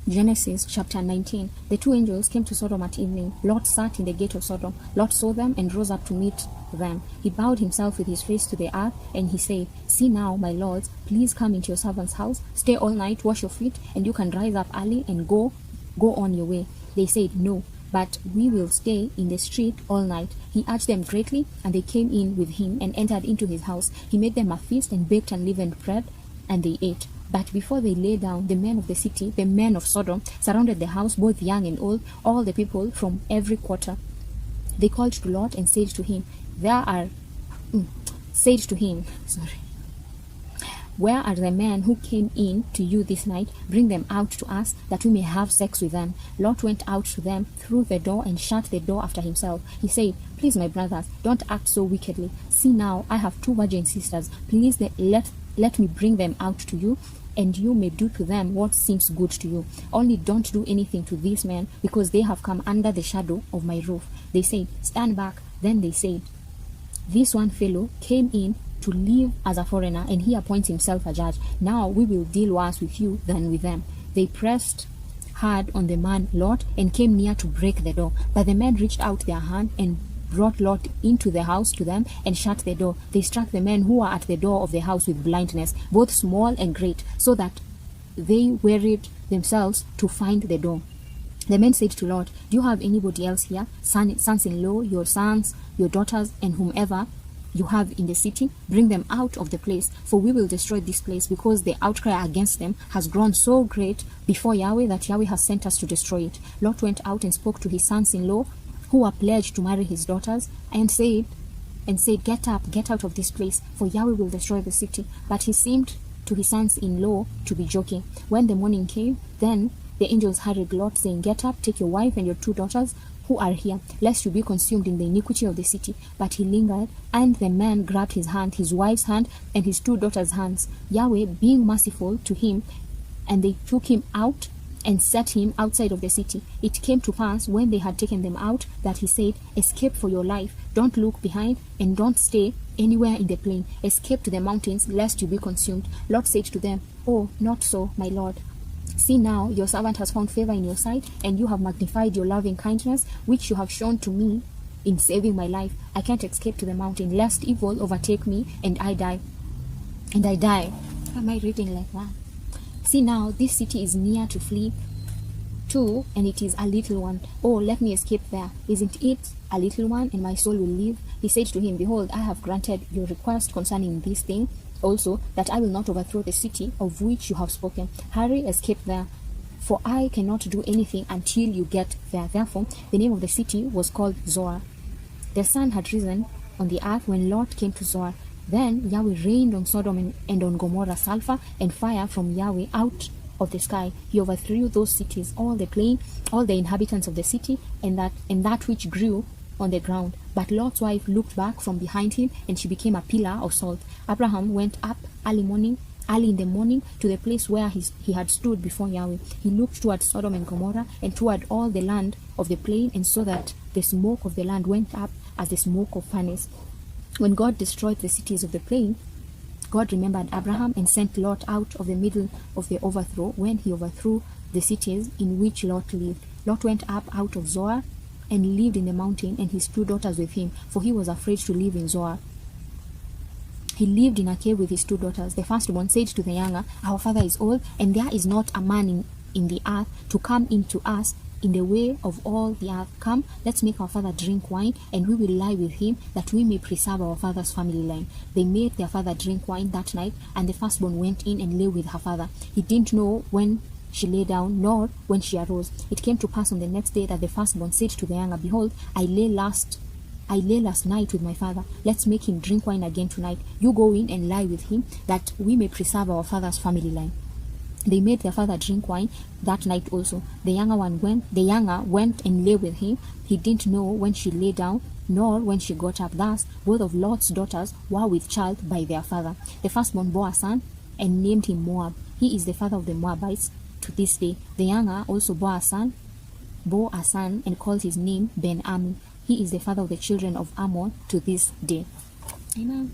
Genesis chapter 19. The two angels came to Sodom at evening. Lot sat in the gate of Sodom. Lot saw them and rose up to meet them. He bowed himself with his face to the earth, and he said, "See now, my lords, please come into your servant's house. Stay all night, wash your feet, and you can rise up early and go on your way." They said, "No, but we will stay in the street all night." He urged them greatly, and they came in with him and entered into his house. He made them a feast and baked unleavened bread, and they ate. But before they lay down, the men of the city, the men of Sodom, surrounded the house, both young and old, all the people from every quarter. They called to Lot and said to him, "Where are the men who came in to you this night? Bring them out to us, that we may have sex with them." Lot went out to them through the door and shut the door after himself. He said, "Please, my brothers, don't act so wickedly. See now, I have two virgin sisters. Please let me bring them out to you, and you may do to them what seems good to you. Only don't do anything to these men, because they have come under the shadow of my roof." They said, "Stand back." Then they said, "This one fellow came in to live as a foreigner, and he appoints himself a judge. Now we will deal worse with you than with them." They pressed hard on the man Lot and came near to break the door. But the men reached out their hand and brought Lot into the house to them and shut the door. They struck the men who were at the door of the house with blindness, both small and great, so that they wearied themselves to find the door. The men said to Lot, "Do you have anybody else here, sons-in-law, your sons, your daughters, and whomever you have in the city? Bring them out of the place, for we will destroy this place, because the outcry against them has grown so great before Yahweh that Yahweh has sent us to destroy it." Lot went out and spoke to his sons-in-law, who were pledged to marry his daughters, and said, "Get up, get out of this place, for Yahweh will destroy the city." But he seemed to his sons-in-law to be joking. When the morning came, then the angels hurried Lot, saying, "Get up, take your wife and your two daughters who are here, lest you be consumed in the iniquity of the city." But he lingered, and the man grabbed his hand, his wife's hand, and his two daughters' hands, Yahweh being merciful to him, and they took him out and set him outside of the city. It came to pass, when they had taken them out, that he said, "Escape for your life. Don't look behind, and don't stay anywhere in the plain. Escape to the mountains, lest you be consumed." Lot said to them, "Oh, not so, my lord. See now, your servant has found favor in your sight, and you have magnified your loving kindness, which you have shown to me in saving my life. I can't escape to the mountain, lest evil overtake me, and I die. Am I reading like that? "See now, this city is near to flee to, and it is a little one. Oh, let me escape there. Isn't it a little one, and my soul will live?" He said to him, "Behold, I have granted your request concerning this thing also, that I will not overthrow the city of which you have spoken. Hurry, escape there, for I cannot do anything until you get there." Therefore, the name of the city was called Zoar. The sun had risen on the earth when Lot came to Zoar. Then Yahweh rained on Sodom and on Gomorrah sulfur and fire from Yahweh out of the sky. He overthrew those cities, all the plain, all the inhabitants of the city, and that which grew on the ground. But Lot's wife looked back from behind him, and she became a pillar of salt. Abraham went up early in the morning to the place where he had stood before Yahweh. He looked toward Sodom and Gomorrah and toward all the land of the plain, and saw that the smoke of the land went up as the smoke of furnace. When God destroyed the cities of the plain, God remembered Abraham and sent Lot out of the middle of the overthrow when he overthrew the cities in which Lot lived. Lot went up out of Zoar and lived in the mountain, and his two daughters with him, for he was afraid to live in Zoar. He lived in a cave with his two daughters. The firstborn said to the younger, "Our father is old, and there is not a man in the earth to come into us in the way of all the earth. Come, let's make our father drink wine, and we will lie with him, that we may preserve our father's family line." They made their father drink wine that night, and the firstborn went in and lay with her father. He didn't know when she lay down, nor when she arose. It came to pass on the next day that the firstborn said to the younger, "Behold, I lay last night with my father. Let's make him drink wine again tonight. You go in and lie with him, that we may preserve our father's family line." They made their father drink wine that night also. The younger went and lay with him. He didn't know when she lay down, nor when she got up. Thus, both of Lot's daughters were with child by their father. The firstborn bore a son, and named him Moab. He is the father of the Moabites to this day. The younger also bore a son, and called his name Ben-Ami. He is the father of the children of Ammon to this day. Amen.